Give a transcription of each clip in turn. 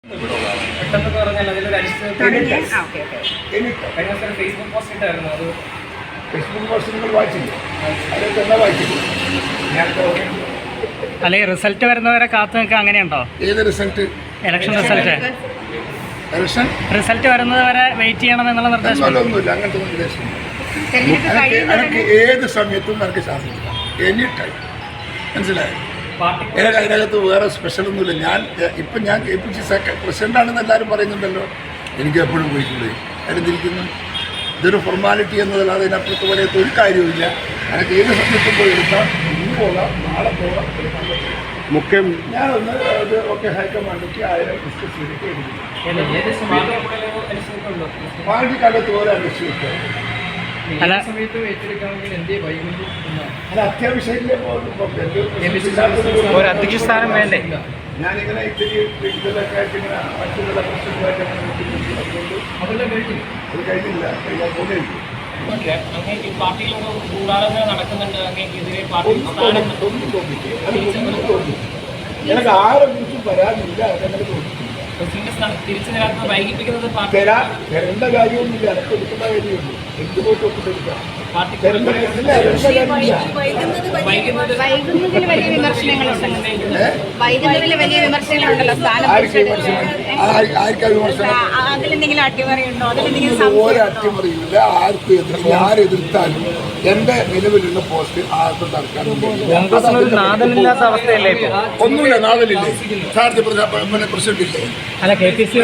പെട്ടെന്ന് പറഞ്ഞാൽ അതിലൊരു ഫേസ്ബുക്ക് പോസ്റ്റ് ഇട്ടായിരുന്നു. അത് ഫേസ്ബുക്ക് പോസ്റ്റ് നിങ്ങൾ വായിച്ചില്ലേ? അതൊക്കെ എന്നാ വായിച്ചില്ലേ? അല്ലെങ്കിൽ റിസൾട്ട് വരുന്നവരെ കാത്തു നിൽക്കുക അങ്ങനെയുണ്ടോ? ഏത് result? Election result. Election result വരുന്നത് വരെ വെയിറ്റ് ചെയ്യണം എന്നുള്ള നിർദ്ദേശം ഒന്നുമില്ല. അങ്ങനത്തെ നിർദ്ദേശം എനിക്ക് ഏത് സമയത്തും എനിക്ക് സാധിക്കില്ല. Any time. മനസ്സിലായോ? അതിനകത്ത് വേറെ സ്പെഷ്യലൊന്നുമില്ല. ഞാൻ KPCC പ്രസിഡൻ്റാണെന്ന് എല്ലാവരും പറയുന്നുണ്ടല്ലോ. എനിക്ക് എപ്പോഴും പോയിക്കൂടെ? അതിനെന്തിരിക്കുന്നു? ഇതൊരു ഫോർമാലിറ്റി എന്നതല്ലാതെ അതിനപ്പുറത്ത് പറയാത്ത ഒരു കാര്യവുമില്ല. എനിക്ക് ഏത് സമയത്തും പോയി എടുക്കാം. ഇന്ന് പോകാം, നാളെ പോകാം. മുഖ്യം ഞാനൊന്ന് അത് ഒക്കെ ഹൈക്കമാൻഡൊക്കെ 1000 ഡിസ്കസ് ചെയ്തിട്ട് എടുക്കും. പാർട്ടിക്കകത്ത് ഓരോ അന്വേഷിച്ചു അല്ല അത്യാവശ്യമില്ലേ? ഒരു അധ്യക്ഷ സ്ഥാനം വേണ്ടേ? ഞാനിങ്ങനെ ഇത്തിരി ഇതൊക്കെ ആയിട്ട് ഇങ്ങനെ മറ്റുള്ള പ്രശ്നങ്ങളായിട്ട് അത് കഴിഞ്ഞില്ല. ഞാൻ പോകുന്നില്ല. എനിക്ക് ആരെ കുറിച്ചും പരാതിയില്ല. അതങ്ങനെ തരേണ്ട കാര്യമൊന്നുമില്ല. അതൊക്കെ എടുക്കേണ്ട കാര്യമുള്ളൂ. എന്ത് പോയിട്ട് ഒപ്പിട്ടെടുക്കാം. ഒരട്ടിമറിയില്ല. ആർക്കും എതിർത്ത് ആരെതിർത്താലും എന്റെ നിലവിലുള്ള പോസ്റ്റ് ആർക്കും നാഥനില്ലാത്ത അവസ്ഥയല്ലേ? ഒന്നുമില്ല. നാഥനില്ലേ? സ്ഥാനാർത്ഥി പ്രസിഡന്റ് ഇല്ലേ? അല്ല KPCC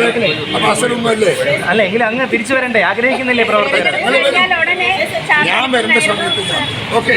അപ്പൊ അസലൊന്നുമല്ലേ? അല്ല എങ്കിലും അങ്ങ് തിരിച്ചു വരണ്ടേ? ആഗ്രഹിക്കുന്നില്ലേ പ്രവർത്തകർ? ഞാൻ വരേണ്ട സമയത്ത് ഓക്കെ.